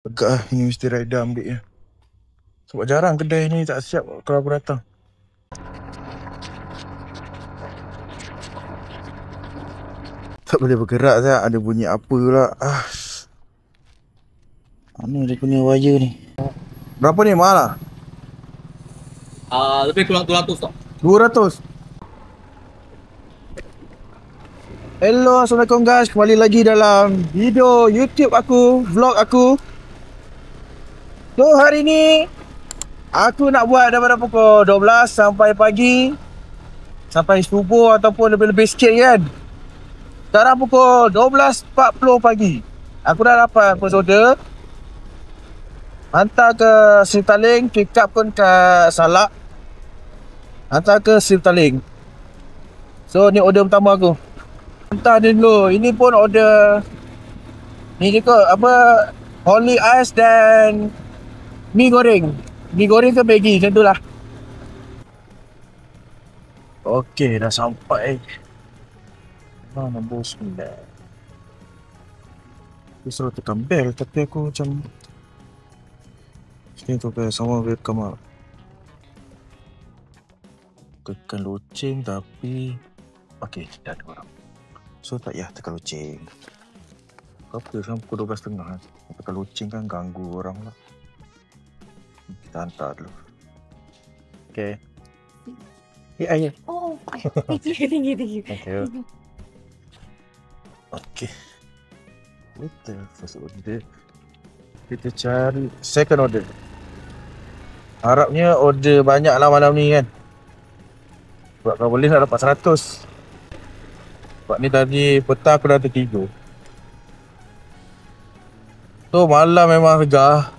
Agak lah, ini mesti rider ambil je. Sebab jarang kedai ni tak siap kalau aku datang. Tak boleh bergerak saya, ada bunyi apa pula. Mana dia punya wire ni? Berapa ni mahal lah? Lebih kurang 200 tak? 200. Hello, Assalamualaikum guys. Kembali lagi dalam video YouTube aku, vlog aku. So hari ni aku nak buat daripada pukul 12 sampai pagi, sampai subuh ataupun lebih-lebih sikit kan. Sekarang pukul 12.40 pagi. Aku dah dapat first order. Hantar ke Sirtaling, pick up pun ke Salak. Hantar ke Sirtaling. So ni order pertama aku. Hantar dia dulu. Ini pun order ni juga apa, Holy Ice dan mi goreng. Mi goreng ke Maggi macam tu lah. Okey, dah sampai. Nombor 9. Aku selalu tekan bell tapi aku macam sini tu ke sama welcome lah. Tekan loceng tapi okey, dah ada orang. So tak payah tekan loceng. Apa sekarang pukul 12.30. Tekan loceng kan ganggu orang lah. Kita hantar dulu. Okay. Ya, ya. Oh, thank you. Thank you. Okay. Kita first order. Kita cari second order. Harapnya order banyak lah malam ni kan. Sebab kalau boleh nak dapat 100. Sebab ni tadi petang aku dah tertidur. So malam memang segar.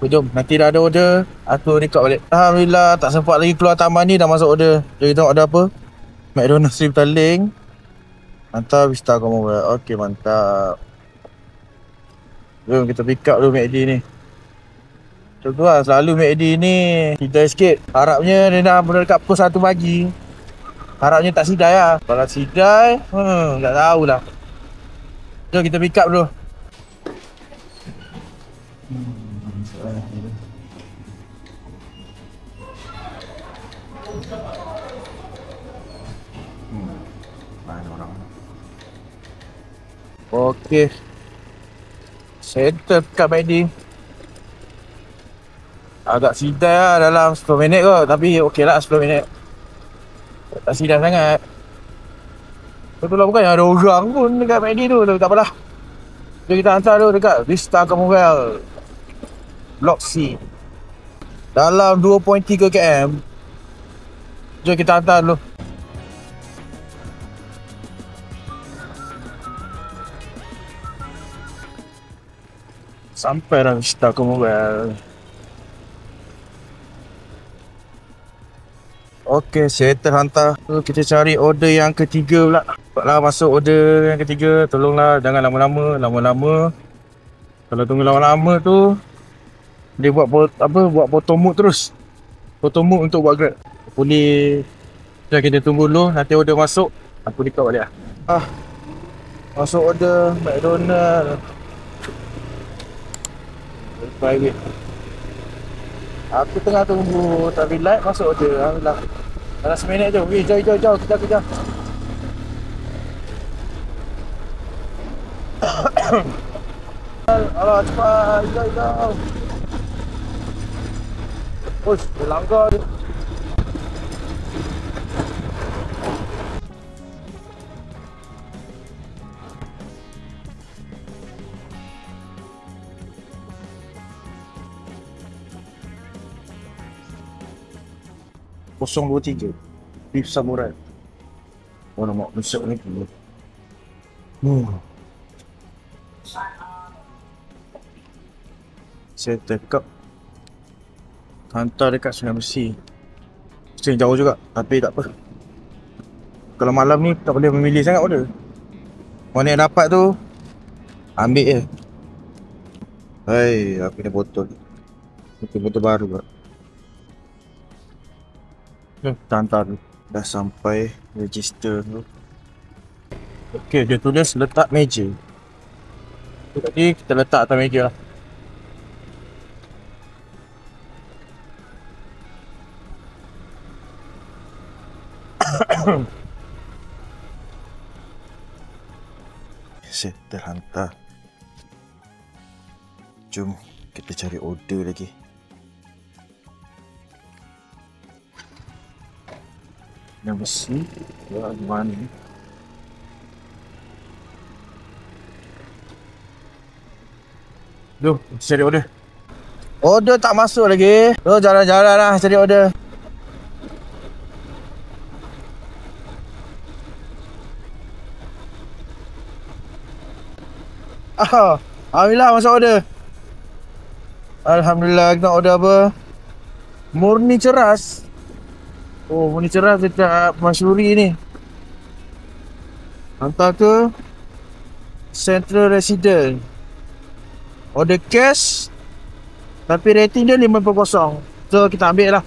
Jom, nanti dah ada order, aku record balik. Alhamdulillah, tak sempat lagi keluar taman ni, dah masuk order. Jadi tengok ada apa. McDonald's Sirtaling. Hantar Vista Commonwealth. Okey, mantap. Jom kita pick up dulu McD ni. Macam tu lah, selalu McD ni sidai sikit. Harapnya dia dah benda dekat pukul 1 pagi. Harapnya tak sidai lah. Kalau sidai, tak tahulah. Jom kita pick up dulu. Mana orang? Okey. Settle kat McD. Agak sidai lah dalam 10 minit kot. Tapi okey lah 10 minit. Tak sidai sangat. Betul lah, bukan yang ada orang pun dekat McD tu. Tak apalah. Jom kita hantar dulu dekat Vista Commonwealth Block C. Dalam 2.3 km. Jom kita hantar dulu. Sampai dah Vista Commonwealth. Okey, settle hantar. So, kita cari order yang ketiga pula. Cepatlah masuk order yang ketiga. Tolonglah jangan lama-lama. Lama-lama, kalau tunggu lama-lama tu dia buat buat potong mood terus. Potong mood untuk buat Grab. Boleh. Jangan kita tunggu dulu. Nanti order masuk, aku record balik lah. Masuk order McDonald private. Aku tengah tunggu traffic light, masuk order. Alhamdulillah. Dalam 1 minit je. Weh, jauh. Kejar. Alah, cepat. Jauh. Uish, dia langgar dia. Kosong 23 Beef Samurai. Oh, nama besar ni dulu. Saya tekap hantar dekat Sungai Besi. Mesti jauh juga, tapi tak apa. Kalau malam ni tak boleh memilih sangat order. Mana yang dapat tu ambil je. Hai, aku ni botol. Botol baru pula. Kita hantar dulu. Dah sampai, register dulu. Okey, dia tulis letak meja. Jadi kita letak atas meja lah. Settle hantar. Jom kita cari order lagi. Yang besi ya, di mana ni? Jom cari order. Order tak masuk lagi. Jalan-jalan lah cari order. Alhamdulillah masuk order. Alhamdulillah, kita order apa? Murni ceras. Oh, murni ceras dekat Masyuri ni. Hantar ke Central Resident. Order cash. Tapi rating dia 5.0. So kita ambil lah.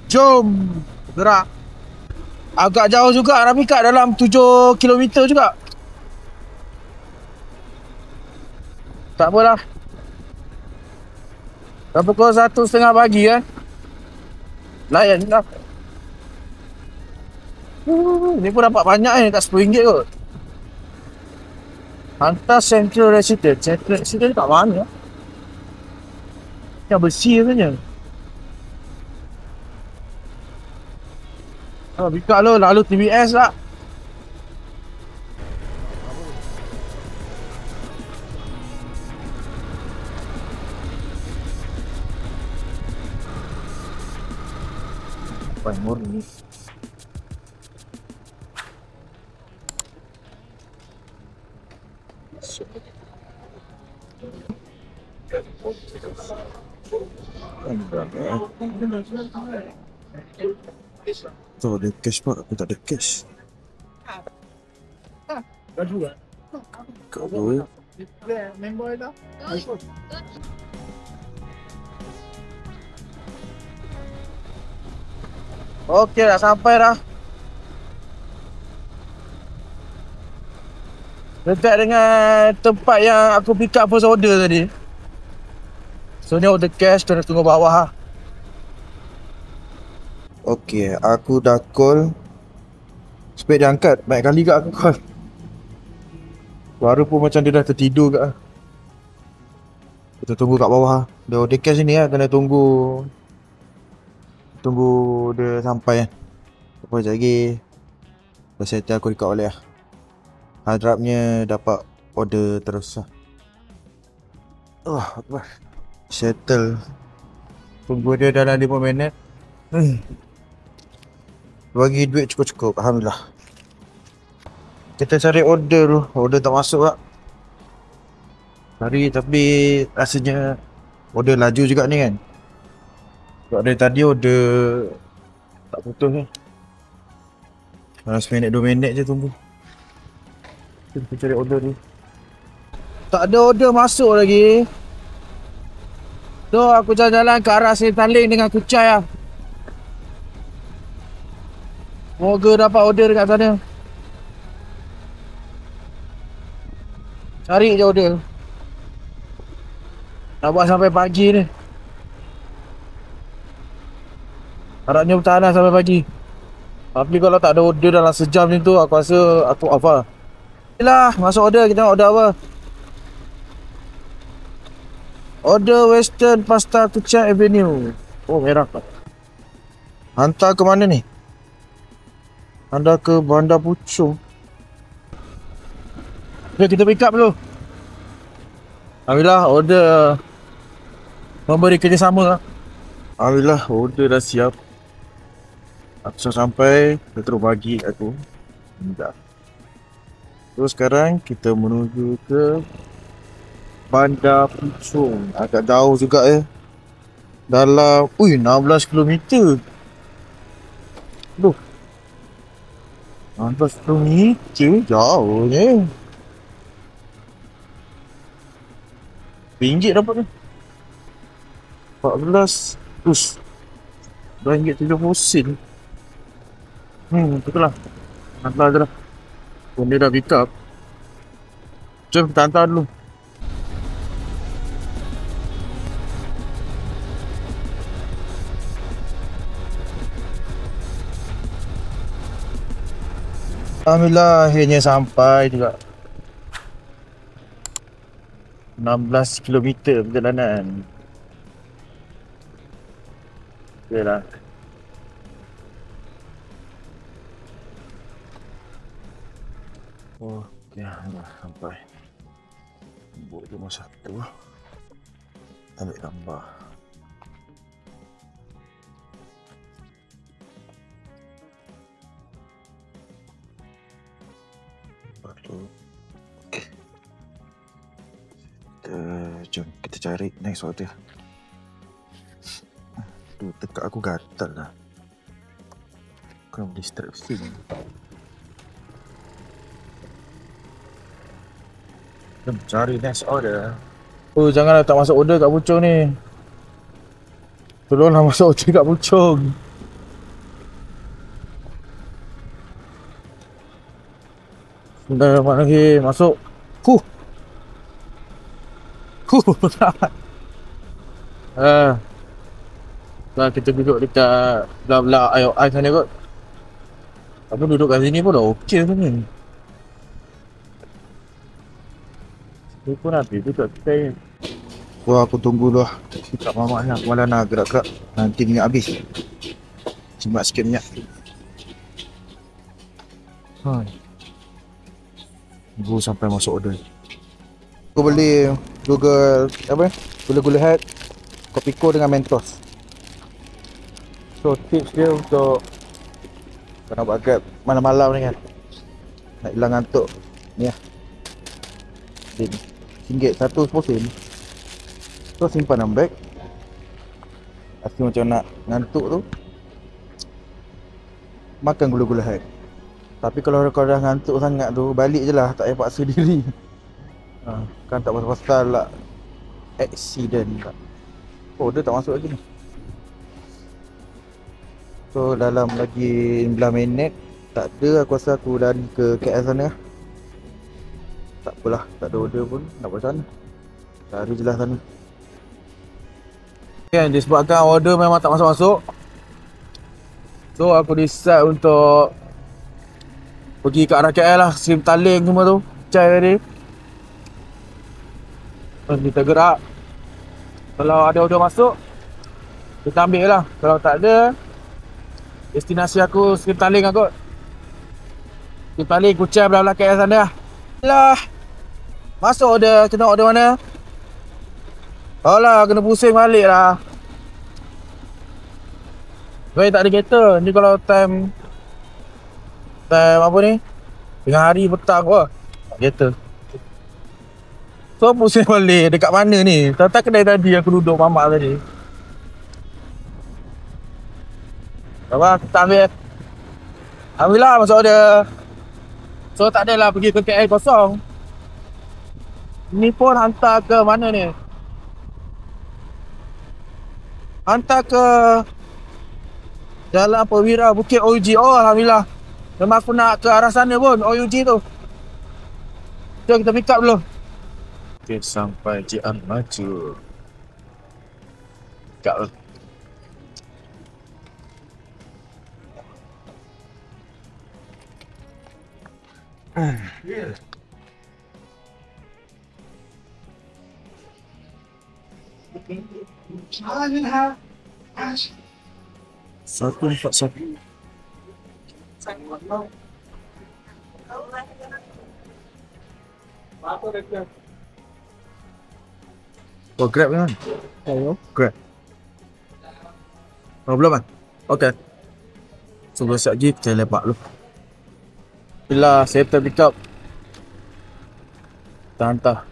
Jom gerak. Agak jauh juga nak pick up, dalam 7 km juga. Tak apalah. Dah pukul 1:30 pagi kan. Layan lah. Ni pun dapat banyak ni, kat RM10 kot. Hantar Central Resident. Central Resident kat mana? Yang bersih sebenarnya. Pick up lalu TBS lah. Murni. Tu ada cash pak, aku tak ada cash. Dah juga. Kau member dah. Okey, dah sampai dah. Dekat dengan tempat yang aku pick up first order tadi. So ni order cash, kena tunggu bawah lah. Okey, aku dah call. Supaya dia angkat, banyak kali kat aku call. Baru pun macam dia dah tertidur kat. Kita tunggu kat bawah lah. Dia order cash ni lah, kena tunggu dia sampai kan. Apa sekejap lagi dah settle, aku record balik lah. Harapnya dapat order terus lah. Apa? Settle. Tunggu dia dalam 5 minit. Bagi duit cukup-cukup, alhamdulillah. Kita cari order tu. Order tak masuk lah. Cari tapi rasanya order laju juga ni kan. Sebab dari tadi order tak putus ni. Dalam 1 minit 2 minit je tunggu. Kita cari order ni. Tak ada order masuk lagi. So aku jalan-jalan ke arah Sentaling dengan Kuchai lah. Moga dapat order dekat sana. Cari je order. Nak buat sampai pagi ni. Harapnya bertahan lah sampai pagi. Tapi kalau tak ada order dalam sejam macam tu, aku rasa aku off lah. Yelah, masuk order, kita nak order apa? Order Western Pasta Kuchai Avenue. Oh, merah. Hantar ke mana ni? Hantar ke Bandar Puchong. Okay, kita pick up dulu. Alhamdulillah, order memberi kerjasama lah. Alhamdulillah, order dah siap. Aku sudah sampai, dia terus bagi aku. Dah. Terus sekarang kita menuju ke Bandar Puchong. Agak jauh juga ya. Dalam 16 km. Aduh, 16 km jauh ni. RM1 dapat ni. 14 terus RM2.70. Betul lah. Hantar je lah. Pun dia dah pick up. Jom kita hantar dulu. Alhamdulillah akhirnya sampai juga. 16 kilometer perjalanan. Yalah. Oh, ya, dah sampai. Buat cuma satu. Ambil gambar. Baru. Okay. Jom kita cari next order. Tu tekak aku gatal lah. Kau distraction. Jom cari next order. Oh, janganlah tak masuk order kat Puchong ni. Tolonglah masuk order kat Puchong. Sebentar mak lagi masuk. Huh. Nah, kita duduk dekat belah-belah IOI sana kot. Apa duduk kat sini pun dah okey sebenarnya. Dia pun habis duduk kita ni. Wah, aku tunggu dulu lah. Dekat mamak ni aku malah nak gerak-gerak. Nanti minyak habis. Jimat sikit minyak. Tunggu sampai masuk order. Aku beli gula-gula hat, Kopiko dengan Mentos. So tips dia untuk kau nak buat Grab malam-malam ni kan, nak hilang ngantuk ni lah. RM1 satu sposin. So simpan dalam beg. Pasti macam nak ngantuk tu, makan gula-gula hat. Tapi kalau kau dah ngantuk sangat tu, balik je lah, tak payah paksa diri. Kan tak pasal-pasal lah accident tak. Oh, dia tak masuk lagi ni. So dalam lagi 19 minit tak ada, aku rasa aku lari ke KL sana. Tak apalah, tak ada order pun, nak buat macam mana, lari je lah sana. Okay, disebabkan order memang tak masuk-masuk, so aku decide untuk pergi ke arah KL lah, Sri Petaling semua tu, cai tadi. Terus kita gerak. Kalau ada order masuk, kita ambil lah. Kalau tak ada, destinasi aku Sri Petaling lah kot. Sri Petaling, Kuchai belah-belah KL sana lah. Lah, masuk order, kena order mana? Alah, kena pusing balik lah. Baik tak ada kereta. Ni kalau time apa ni, tengah hari petang wah, tak kereta. So pusing balik, dekat mana ni? Tak kedai tadi aku duduk mamak tadi. Apa kita ambil. Alhamdulillah masuk order. So tak adalah pergi ke KL kosong. Ni pun hantar ke mana ni? Hantar ke Jalan Perwira Bukit OUG. Oh alhamdulillah. Memang aku nak ke arah sana pun, OUG tu. Jom kita pick up dulu. Okay, sampai JR Maju. Pick up dulu. Satu 41. Oh, Grab kan? Oh, Grab. Oh, belum kan? Okay. Sebelum siap lagi, kita lepak dulu. Bila settle pick up, kita hantar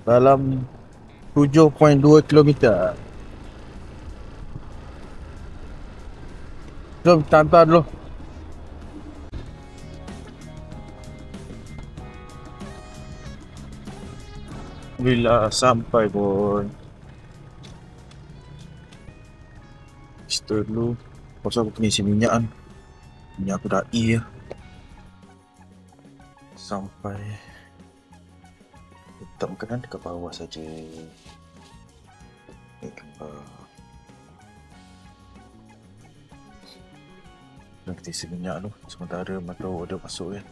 dalam 7.2 km. Jom kita hantar dulu. Bila sampai pun start dulu. Pasal aku kena isi minyak kan. Minyak aku dah ya. Sampai letak makanan dekat bawah saja. Dan kita isi minyak tu sementara mata order masuk kan.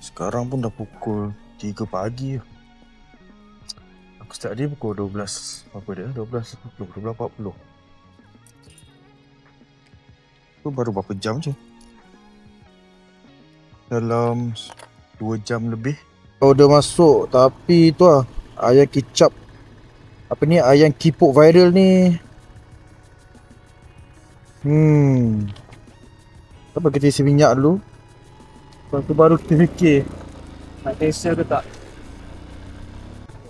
Sekarang pun dah pukul 3 pagi. Aku start dia pukul 12. Apa dia? 12.40. Tu baru berapa jam je? Dalam 2 jam lebih. Order masuk tapi tu lah ayam kicap. Apa ni, ayam kipuk viral ni. Apa kita isi minyak dulu. Lepas tu baru kita fikir nak cancel ke tak.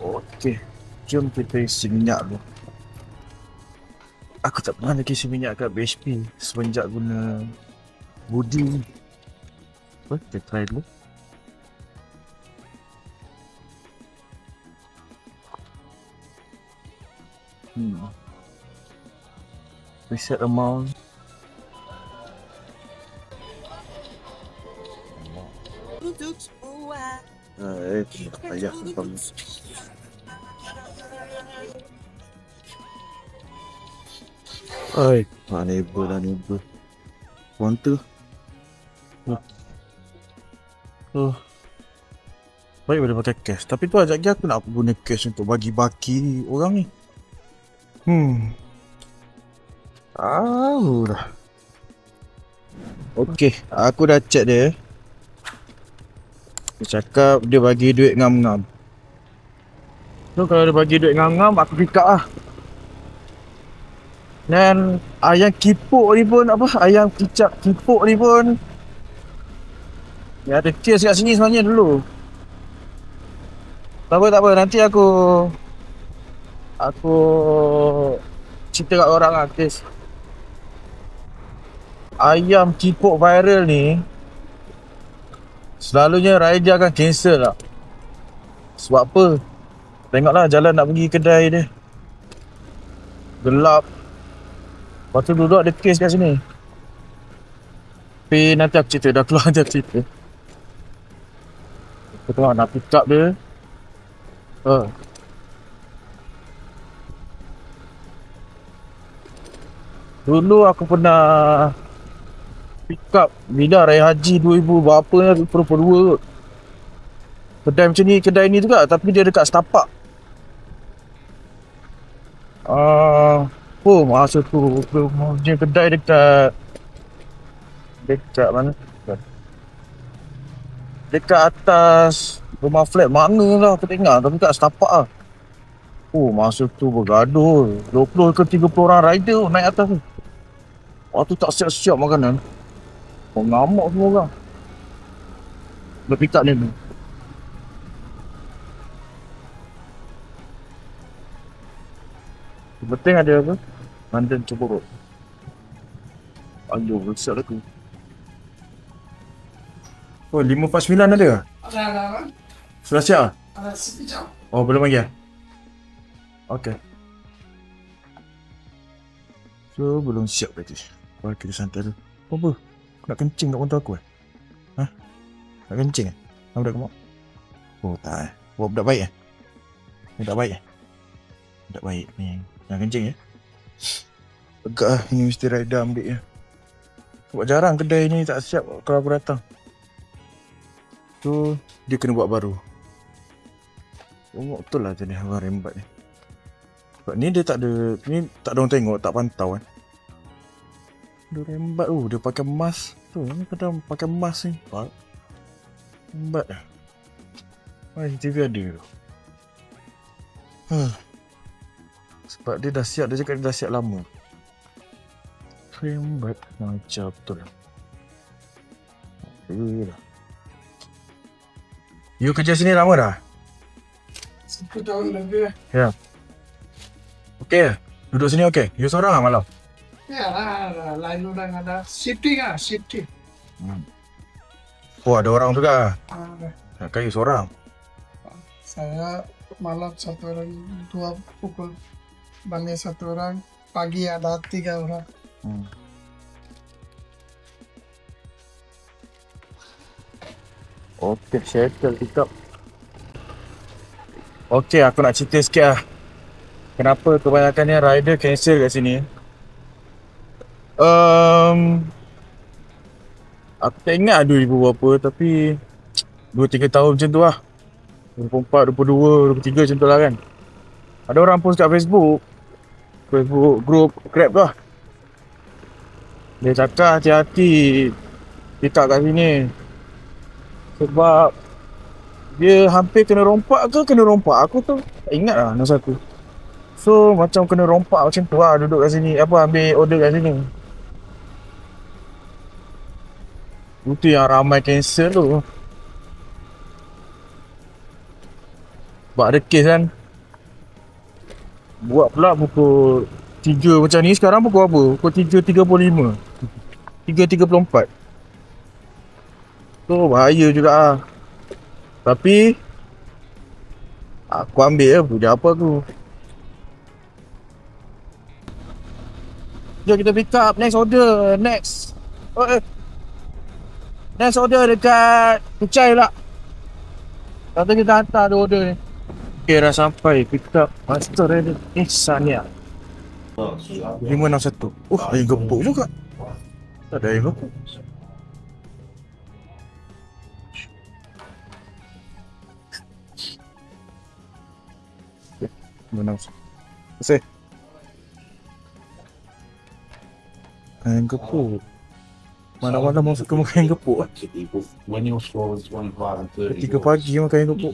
Okey, jom kita isi minyak dulu. Aku tak pernah lagi isi minyak kat BHP semenjak guna Budi. Kita try dulu. Reset amount. Ayah kamu. Ay, neighbor lah neighbor. Wanter. Baik boleh pakai cash. Tapi tu ajak dia aku nak guna cash untuk bagi-bagi orang ni. Tahu dah. Okey, aku dah check dia. Dia cakap dia bagi duit ngam-ngam. So kalau dia bagi duit ngam-ngam, aku pick up lah. Dan ayam kipuk ni pun apa? Ayam kicap kipuk ni pun dia ada case kat sini sebenarnya dulu. Tak apa, nanti aku cerita kat orang lah case. Ayam kipuk viral ni selalunya Raja akan cancel lah. Sebab apa? Tengoklah jalan nak pergi kedai dia gelap. Lepas tu duduk ada kes kat sini. Tapi nanti aku cerita, dah keluar nanti aku cerita. Aku tengok nak pick up dia. Dulu aku pernah pick up bila Raya Haji 2000 berapa ni, 22. Kedai macam ni, kedai ni juga tapi dia dekat Setapak. Masa tu punya kedai dekat mana? Dekat atas rumah flat mana lah aku tengok, tapi kat Setapak lah. Masa tu bergaduh 20 ke 30 orang rider naik atas tu. Waktu tak siap-siap makanan, ngamuk semua orang. Berpick up ni tu. Penting ada apa? Mandan Cemborok. Aduh, besar aku. 549 ada? Ada. Sudah siap? Ada sekejap. Belum lagi? Okey. So, belum siap berarti. Mari kita santai dulu. Apa? Nak kencing kat motor aku Nak kencing Kamu dah kemak? Tak Buat budak baik Budak baik Budak baik ni. Nak kencing Agak lah, ini mesti rider ambil je. Sebab jarang kedai ni tak siap kalau aku datang. So, dia kena buat baru. Betul lah jenis abang rembat ni. Sebab ni dia tak ada, ni tak ada orang tengok, tak pantau kan. Dia rembat tu, dia pakai mask. Tu, ni kadang pakai mask ni. Rembat lah. TV ada tu. Sebab dia dah siap, dia cakap dia dah siap lama. Rembat macam betul lah. You kerja sini lama dah? 10 tahun lebih. Ya. Okey, duduk sini okey? You seorang lah malam? Ya lah, lain orang ada. Shifting lah, shifting. Ada orang juga? Kan you seorang? Saya malam 1 orang, 2 pukul balik 1 orang, pagi ada 3 orang. Okay, settle TikTok. Okay, aku nak cerita sikit lah. Kenapa kebanyakannya rider cancel kat sini. Aku tak ingat 2000 berapa, tapi 2-3 tahun macam tu lah. 24, 22, 23 macam tu lah kan. Ada orang post kat Facebook group Grab tu lah. Dia cakap hati-hati pick up kat sini. Sebab dia hampir kena rompak ke kena rompak. Aku tu tak ingat lah masa tu. So macam kena rompak macam tu lah duduk kat sini. Ambil order kat sini. Itu yang ramai cancel tu. Sebab ada kes kan. Buat pula pukul 3 macam ni. Sekarang pukul apa? Pukul 3.35, 3.34. So bahaya juga lah. Tapi aku ambil je, budak apa aku. Jom kita pick up next order. Next order dekat Kuchai pula. Kata kita hantar ada order ni. Okay, dah sampai pick up master ready. Sania 561. Ayam gepuk juga. Tak ada ayam gepuk. Terima kasih. Ayam gepuk. Mana-mana mau suka makan ayam gepuk. 3 pagi makan ayam gepuk.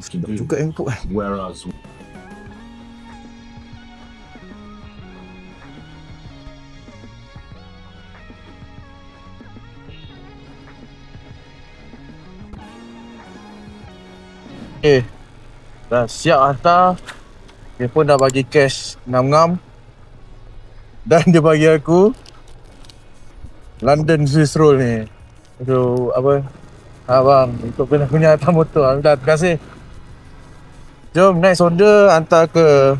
Sedap juga ayam gepuk. Dah siap hantar. Dia pun dah bagi cash ngam-ngam. Dan dia bagi aku London Swiss roll ni. Itu apa? Abang, untuk punya hantar motor. Alhamdulillah, terima kasih. Jom next order hantar ke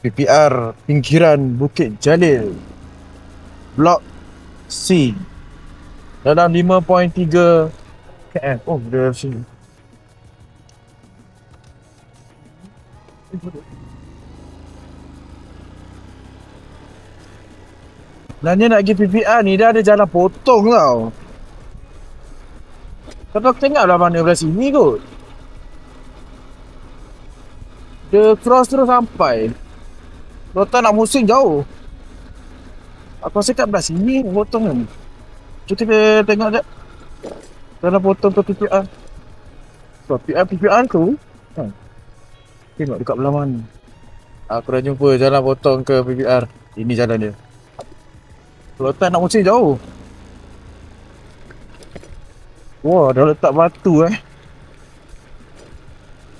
PPR pinggiran Bukit Jalil, Blok C, dalam 5.3 km. Oh, dia sini. Sebenarnya nak pergi PPR ni dia ada jalan potong tau. Tapi aku tengok lah mana belah sini kot. Dia cross terus sampai. Rota nak musing jauh. Aku rasa kat belah sini potong kan. Cuba kita tengok sekejap. Jalan potong ke PPR. So PPR tu tengok dekat belah mana. Aku dah jumpa jalan potong ke PPR. Ini jalan dia. Kalau tak nak musing jauh. Wah, dah letak batu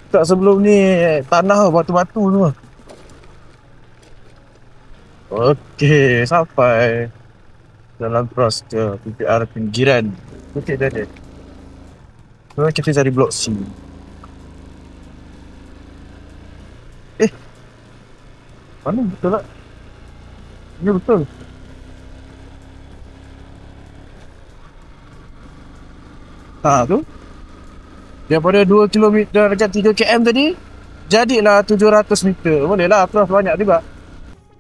Tak sebelum ni tanah batu-batu semua. Okey, sampai jalan cross ke PPR pinggiran Bukit Jalil. So kita cari blok C. Mana betul tak? Ya betul. Tu daripada 2 km dekat 3 km tadi jadilah 700 meter. Boleh lah, cross banyak juga.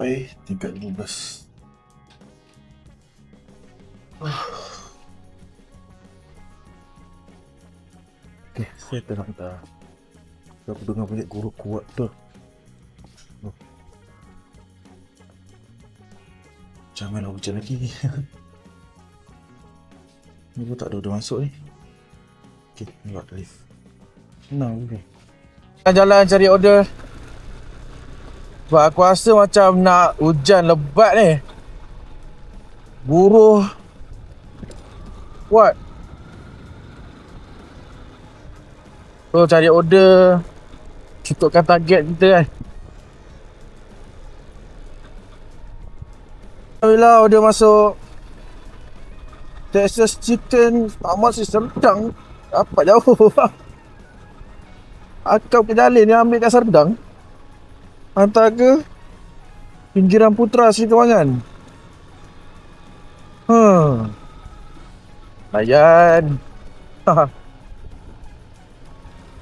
Baik, tingkat 15. Okay, saya tengok dah. Aku dengar banyak guru kuat tu. Janganlah hujan lagi. Ni pun tak ada order masuk ni. Okay, lewat lift. Senang je. Jalan cari order. Sebab aku rasa macam nak hujan lebat ni. Buruh kuat. So cari order, cukupkan target kita kan. Alhamdulillah order masuk. Texas Chicken masih Serdang. Dapat jauh. Akau ke Jalil ni ambil kat Serdang. Hantar ke pinggiran Putra Sri Kewangan. Layan.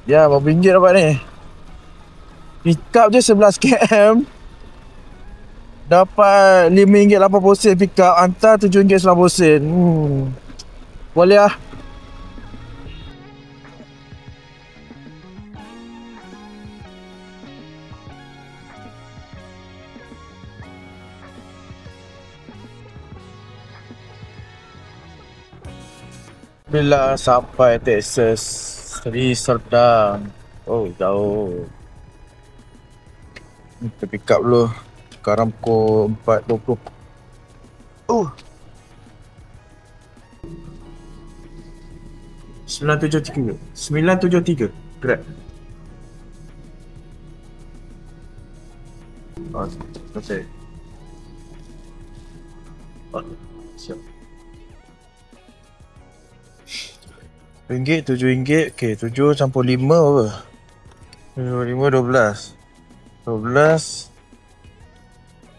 Ya, berapa ringgit dapat ni? Pick up je 11 km. Dapat RM5.80 pick up. Hantar RM7.90. Boleh lah. Bila sampai Texas, Seri Serdang. Oh, jauh. Kita pick up dulu. Sekarang pukul 4.20. Oh. 973. 973. Grab. Oh, selesai. Oh, siap. RM7, RM7. Okay, 7 campur 5 apa? 7, 5, 12. 12.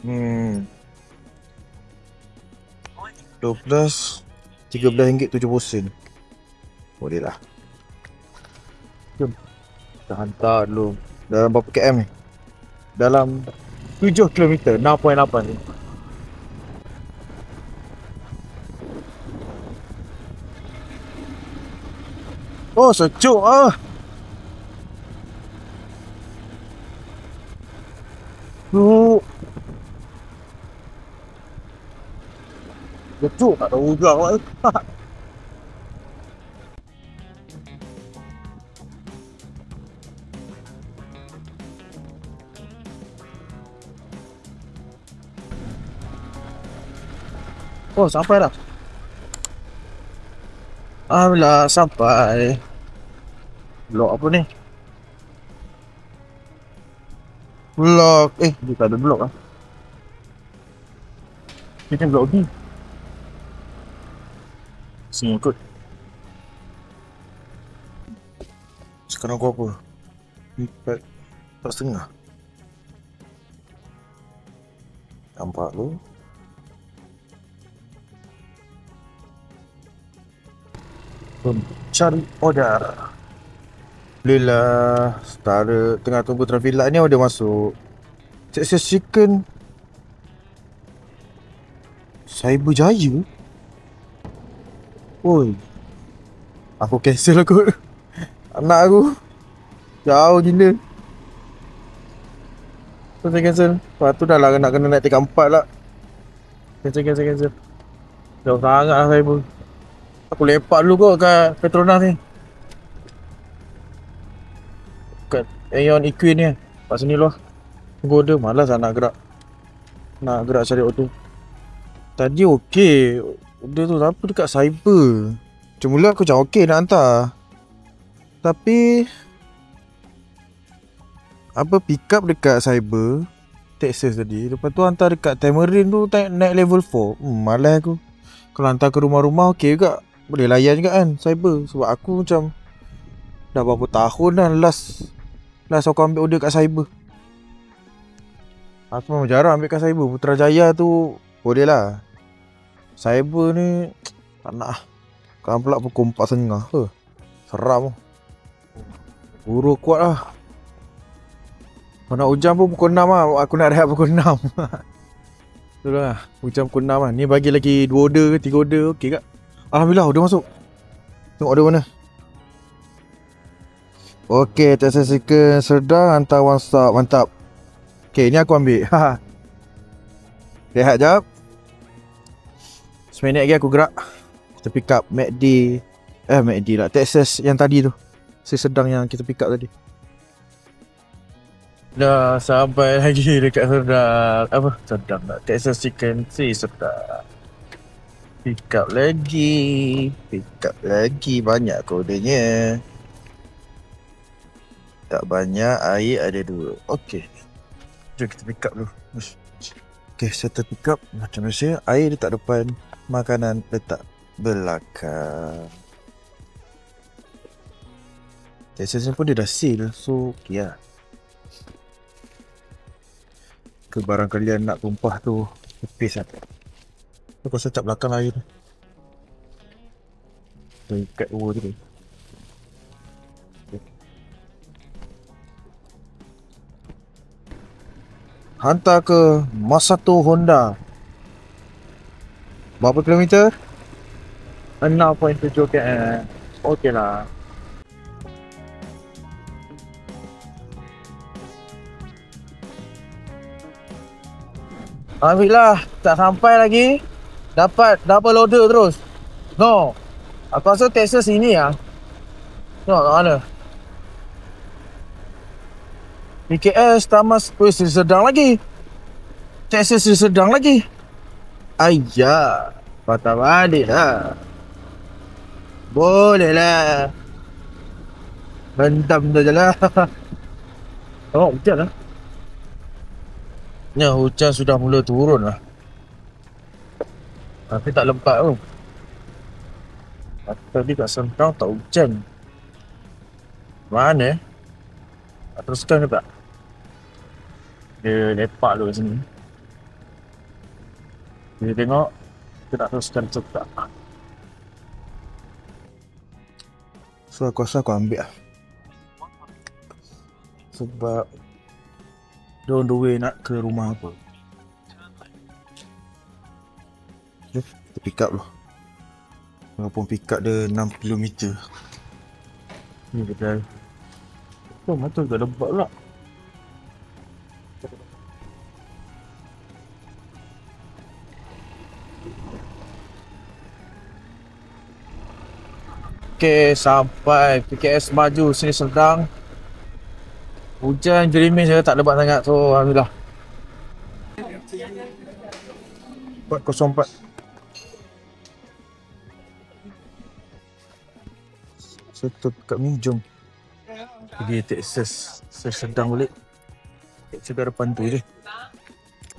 12. RM13.70. Boleh lah. Jom. Kita hantar dulu. Dalam berapa km ni? Dalam 7 km, 6.8 ni. Oh, sejuk ah. Sejuk tak tahu juga awak. Oh, sampai dah. Alhamdulillah sampai. Blok apa ni? Blok. Dia tak ada blok lah. Ini blok ni. Sini ikut. Sekarang aku apa? 4.5. Nampak lu? Cari order. Alhamdulillah, setara tengah tunggu traffic light ni ada masuk Texas Chicken Cyberjaya. Oi, aku cancel aku. Anak aku jauh gila. So saya cancel. Lepas tu dah lah nak kena naik tingkat 4 lah. Cancel. Jauh sangat lah Cyber. Aku lepak dulu kot kat Petronas ni. Kat Aeon Equine ni. Kat sini lah. Tunggu order. Malas lah nak gerak. Nak gerak cari order. Tadi okey. Order tu apa dekat Cyber. Macam mula aku macam okey nak hantar. Tapi apa pick up dekat Cyber Texas tadi. Lepas tu hantar dekat Tamarind tu naik level 4. Malas aku. Kalau hantar ke rumah-rumah okey juga. Boleh layan juga kan Cyber. Sebab aku macam dah berapa tahun dah last aku ambil order kat Cyber. Aku memang jarang ambil kat Cyber. Putrajaya tu boleh lah. Cyber ni tak nak lah. Kan pula pukul 4.30. Seram lah. Buru kuat lah. Kalau nak hujan pun pukul 6 lah. Aku nak rehat pukul 6. Betul lah. Hujan pukul 6 lah. Ni bagi lagi 2 order ke 3 order. Okey kak. Alhamdulillah order masuk. Tengok order mana. Okey, Texas Chicken Serdang hantar one stop. Mantap. Okey, ni aku ambil. Rehat jap. Seminit lagi aku gerak. Kita pick up McD lah. Texas yang tadi tu. Si Serdang yang kita pick up tadi. Dah sampai lagi dekat Serdang. Apa? Serdang tak? Texas Chicken si Serdang. Pick up lagi. Banyak kodenya. Tak banyak, air ada 2. Okey. Jom kita pick up dulu. Okey, settle pick up. Macam biasa, air letak depan, makanan letak belakang. Texas pun dia dah seal, so okey lah. Ke barang kalian nak tumpah tu, tepis lah. Aku rasa cat belakang air tu. Kita ikat 2 tu. hantar ke Masato Honda. Berapa kilometer? 6.7 km. Okey lah. Alhamdulillah, tak sampai lagi. Dapat double order terus. No. Aku rasa Texas sini lah. Tengok kat mana. PKS Tamas. Weh, sedang lagi. Texas sedang lagi. Ayah. Patah balik lah. Boleh lah. Bentam tu je lah. Oh, hujan lah. Ya, hujan sudah mula turun lah. Tapi tak lebat tu. Tadi kat Sentang tak hujan. Mana? Tak teruskan ke tak? Dia lepak dulu kat sini. Kita tengok. Kita nak teruskan tu tak? So aku rasa aku ambil lah. Sebab dia on the way nak ke rumah apa. Okay, kita pick up lah. Walaupun pick up dia 6 km. Ni kedai. Oh, mata agak lebat pula. Okay, sampai PKS Maju Seri Serdang. Hujan gerimis je, tak lebat sangat. So, alhamdulillah. 404. Settle kat ni, jom pergi Texas Seri Serdang balik. Texas kat depan tu je.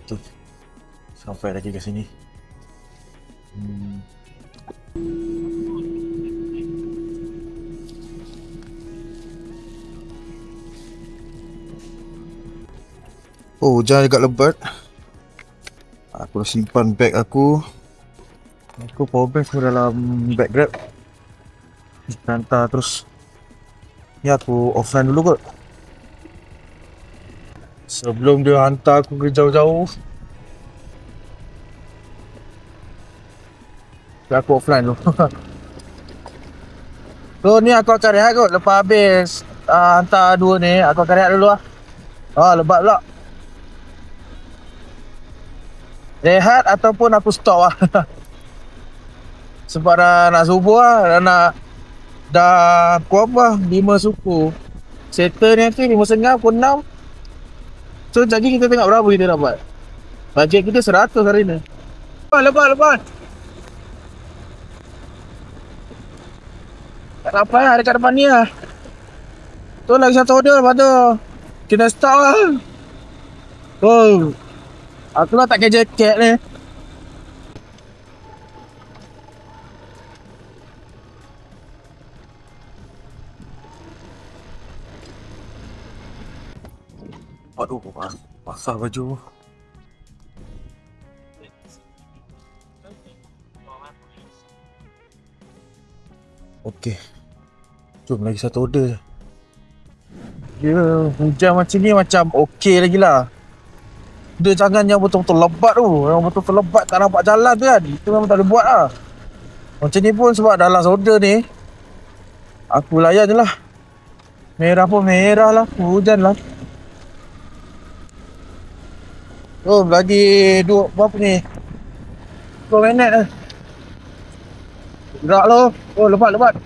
Tu. Sampai lagi kat sini. Oh, hujan agak lebat. Aku dah simpan beg aku. Aku power bank aku dalam bag Grab. Hantar terus. Ni aku offline dulu kot. Sebelum dia hantar aku ke jauh-jauh, aku offline dulu. So ni aku akan rehat kot. Lepas habis hantar dua ni, aku akan rehat dulu lah. Lebat pula. Rehat ataupun aku stop lah. Sebab dah nak subuh lah. Dah pukul apa? 5 suku. Settle ni nanti 5.30 pukul 6. So jadi kita tengok berapa kita dapat. Bajet kita 100 hari ni. Lepas. Tak sampai lah dekat depan ni lah. Tu lagi satu order lepas tu. Kita stop lah. Oh. Aku lah tak pakai jaket ni. Aduh, basah baju. Okey. Jom lagi satu order. Ya, hujan macam ni macam okey lagi lah. Dia jangan yang betul-betul lebat tu. Yang betul-betul lebat tak nampak jalan tu kan. Itu memang tak boleh buat lah. Macam ni pun sebab dalam order ni aku layan je lah. Merah pun merah lah. Hujan lah. Oh, lagi berapa ni? 2 minit lah. Gerak lo. Oh, lebat.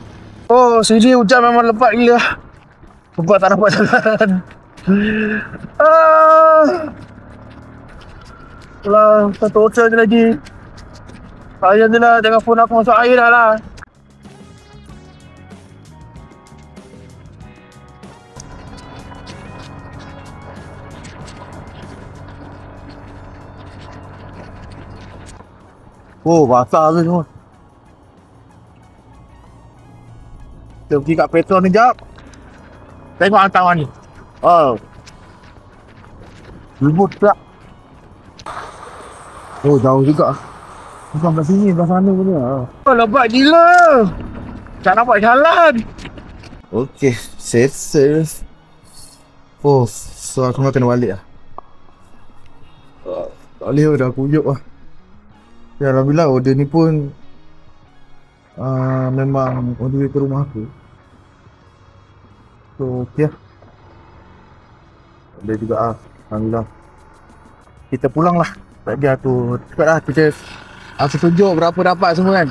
Oh, sini hujan memang lebat gila. Lebat tak nampak jalan. Itulah, satu hotel je lagi. Sayang je lah, jangan phone aku masuk air dah lah. Oh, basah tu semua. Kita pergi kat petrol ni jap. Tengok hantaran ni. Oh. Ribut tak? Oh, jauh juga. Bukan kat sini, kat sana punya. Oh, lebat gila. Tak nampak jalan. Okay, safe. Oh, so aku nak kena balik lah. Tak boleh dah kuyup lah. Ya Alhamdulillah order ni pun memang on the way ke rumah aku. So okay lah. Boleh juga lah. Alhamdulillah. Kita pulang lah. Tadi aku cepat lah aku tunjuk berapa dapat semua kan.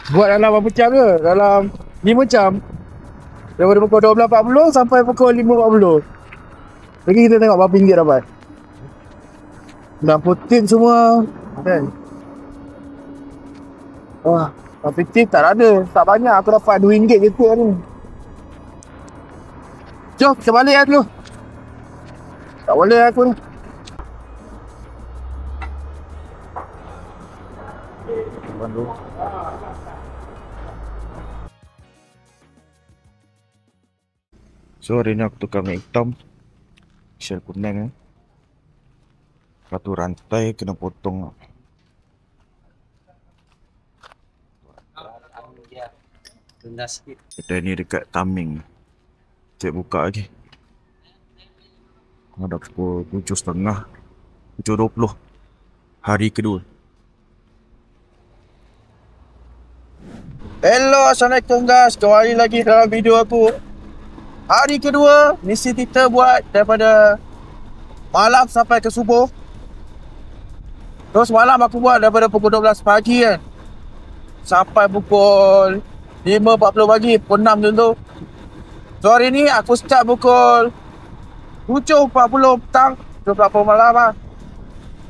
Buat dalam berapa jam ke? Dalam 5 jam. Daripada pukul 12.40 sampai pukul 5.40. Lagi kita tengok berapa ringgit dapat. Lampu tip semua kan. Wah, tapi tip tak ada. Tak banyak, aku dapat RM2 je tip ni. Jom, kita balik lah dulu. Tak boleh aku ni. Bandung. So hari ni aku tukar minyak hitam, shell kuning ni. Lepas tu rantai kena potong. Rendah sikit. Kedai ni dekat Taming. Cek buka lagi. Ada pukul 7.30, 7.20. Hari kedua. Hello, Assalamualaikum guys. Kembali lagi dalam video aku. Hari kedua, misi kita buat daripada malam sampai ke subuh. Terus malam aku buat daripada pukul 12 pagi kan, sampai pukul 5.40 pagi, pukul 6 macam tu. So hari ni aku start pukul 7.40 petang, 7.40 malam lah.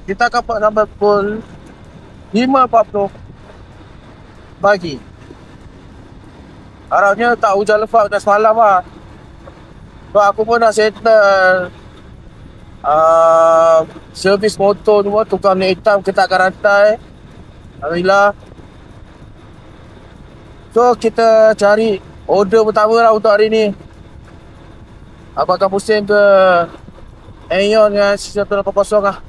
Kita akan buat sampai pukul 5.40 pagi. Harapnya tak hujan lebat dah semalam lah. So aku pun dah settle servis motor semua, tukar minyak hitam, ketatkan rantai. Alhamdulillah. So kita cari order pertama lah untuk hari ni. Aku akan pusing ke Aeon dengan C180 lah.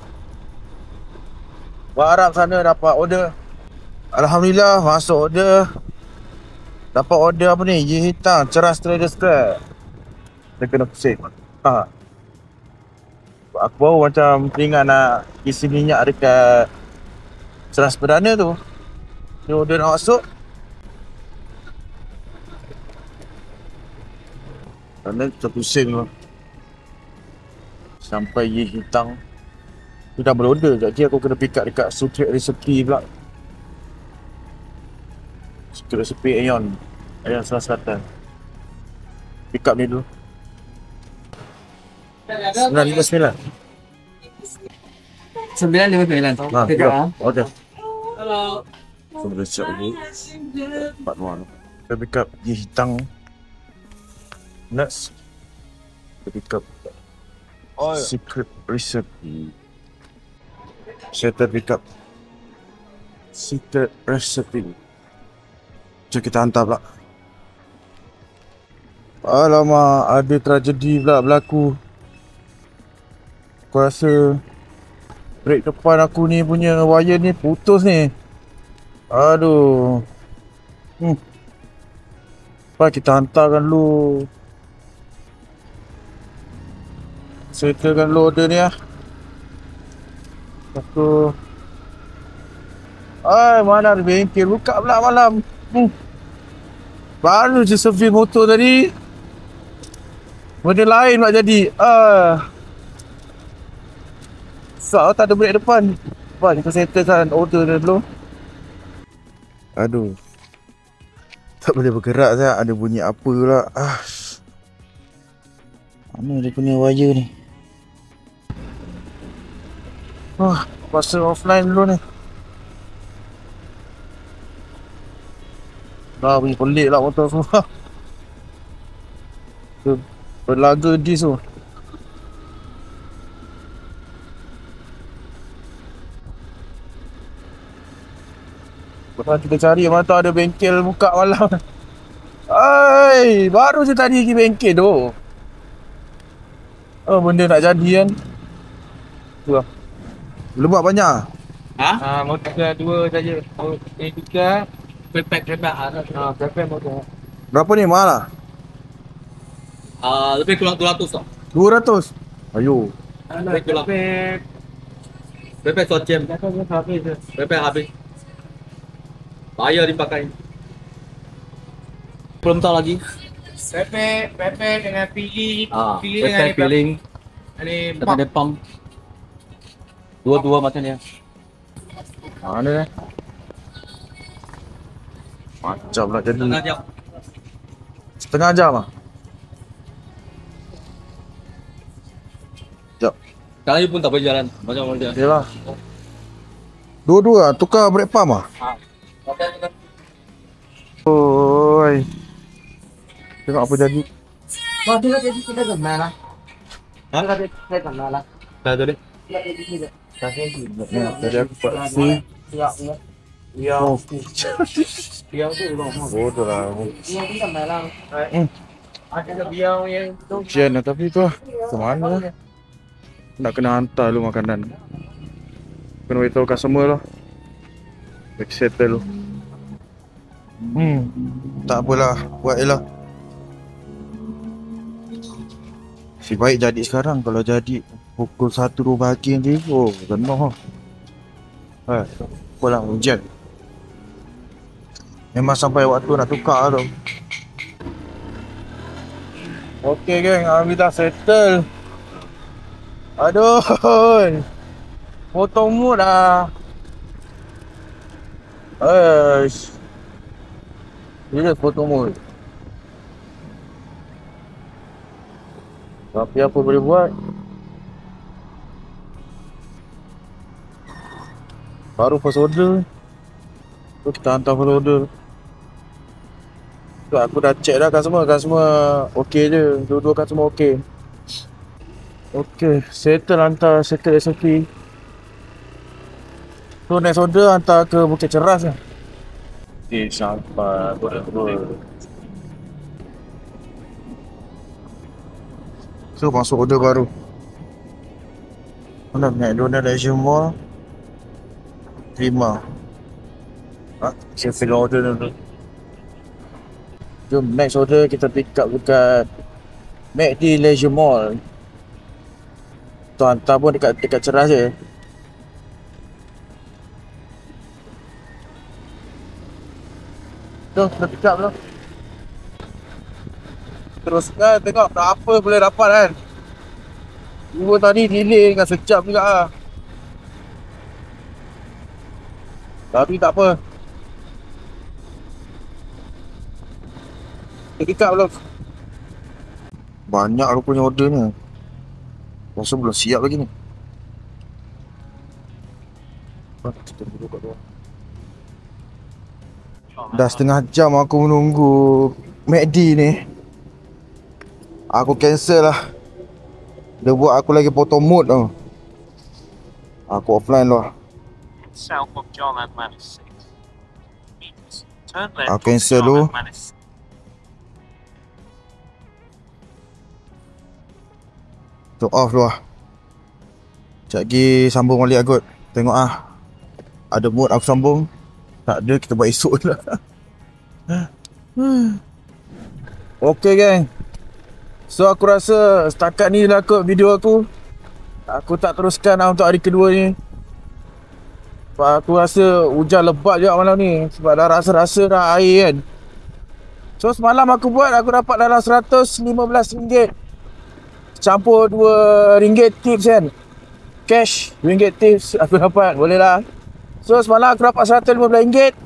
Berharap sana dapat order. Alhamdulillah masuk order. Dapat order apa ni? Ye hitam, ceras trader scrap. Dia kena pusing. Aku baru macam teringat nak isi minyak dekat ceras perdana tu. Dia order nak masuk. Kerana terpusing lah. Sampai ye hitam. Dia dah berorder. Sekejap aku kena pick up dekat Secret Recipe pula. Secret Recipe Aeon Selat Selatan. Pick up ni dulu. 959. 959. Ya. Order. Hello. So boleh siap dulu. 4 luar tu. Kita pick up ye hitam. Next kita pick up Secret Recipe. Saya pick up Secret Recipe. Jom kita hantar pula. Alamak, ada tragedi pula berlaku. Aku rasa brake depan aku ni punya wire ni putus ni. Aduh. Lepas kita hantarkan dulu. Settlekan dulu order ni lah. Lepas tu mana ada bengkel buka pula malam. Baru je servis motor tadi, benda lain nak jadi. Susah tak ada brake depan. Lepas kita settlekan order dia dulu. Aduh, tak boleh bergerak saya. Ada bunyi apa pula. Mana dia punya wire ni? Pasal offline dulu ni. Dah bunyi pelik lah motor semua. Berlaga dis tu. Lepas kita cari mana tahu ada bengkel buka malam. Baru je tadi pergi bengkel tu. Benda nak jadi kan. Tu lah. Belum buat banyak? Motor 2 saja. Yang 3 prepare. Prepare motor. Berapa ni mahal lah? Lebih kurang 200 tak? 200? Ayo. Lebih kurang. Pepek socem. Pepek habis. Bayar dipakai. Belum tahu lagi. Pepe dengan pili, Pepek piling. ini Dengan depam. Dua-dua macam ni. Mana ni? Macam nak jadi. Tengah jam. Setengah jam ah. Sekejap. Kali pun tak boleh jalan. Macam mana dia? Okay lah. Dua-dua tukar brake pump ah. Oi. Tengok apa jadi. Wah, dia jadi kita ke mana? Ha? Saya ke mana? Dah tu deh. Ni tadi aku buat C. Ya. Oh. Biang tu belum. Bodoh lah. Biang tu mana? Ada biang yang tu. Ujian lah tapi tu lah. Ke mana? Nak kena hantar lu makanan. Kena beritahu customer lah. Bagi settle lu. Tak apalah. Buat je lah. Si baik jadi sekarang. Kalau jadi pukul 1-2 pagi nanti. Oh, penuh lah. Apalah hujan. Memang sampai waktu nak tukar tu. Okey geng, kami dah settle. Aduh. Potong mood dah. Eish. Bila potong mood. Tapi apa boleh buat? Baru first order. Tu kita hantar first order. Tu aku dah check dah customer okey je. Dua-dua customer okey. Okey, settle hantar settle SOP. Tu next order hantar ke Bukit Ceras lah. Sampai order. So masuk order baru. Mana McDonald Leisure Mall. Terima. Saya fill order dulu. Jom next order kita pick up dekat McD Leisure Mall. Tu hantar pun dekat Ceras je. Tu dah pick up belum? Teruskan tengok apa boleh dapat kan. Dua tadi delay dengan sejam juga lah. Tapi tak apa. Pick up belum? Banyak rupanya ordernya. Rasa belum siap lagi ni. Kita duduk kat luar. Dah setengah jam aku menunggu McD ni. Aku cancel lah. Dia buat aku lagi potong mood tau. Aku offline lah. South of John and Manus 6 meters. Turn left. Aku cancel dulu. Tu off dulu lah. Sekejap lagi sambung balik kot. Tengok ah. Ada mood aku sambung. Tak ada, kita buat esok lah. Okay geng. So aku rasa setakat ni lah kot video aku. Aku tak teruskan lah untuk hari kedua ni. Sebab aku rasa hujan lebat juga malam ni. Sebab dah rasa-rasa dah air kan. So semalam aku buat, aku dapat dalam RM115. Campur RM2 tips kan. Cash RM2 tips aku dapat, boleh lah. So semalam aku dapat RM115.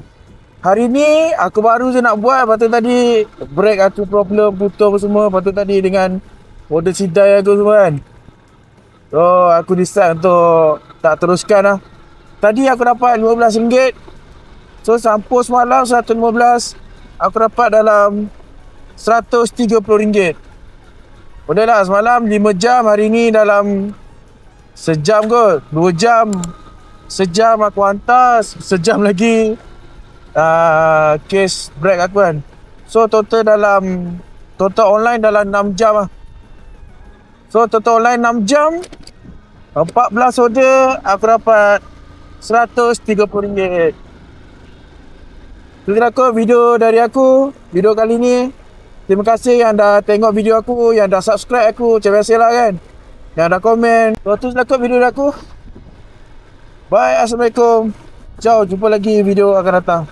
Hari ni aku baru je nak buat. Lepas tu tadi break aku problem putus apa semua. Lepas tu tadi dengan order sidai aku semua kan. So aku decide untuk tak teruskan lah. Tadi aku dapat RM15. So sampai semalam RM115. Aku dapat dalam RM130. Boleh lah semalam 5 jam. Hari ni dalam sejam kot. 2 jam. Sejam aku hantar. Sejam lagi case break aku kan. So total online dalam 6 jam lah. So total online 6 jam 14 order aku dapat RM130. Itu aku video dari aku. Video kali ni. Terima kasih yang dah tengok video aku, yang dah subscribe aku, macam biasalah kan. Yang dah komen. So tu aku video aku. Bye, Assalamualaikum. Ciao, jumpa lagi video akan datang.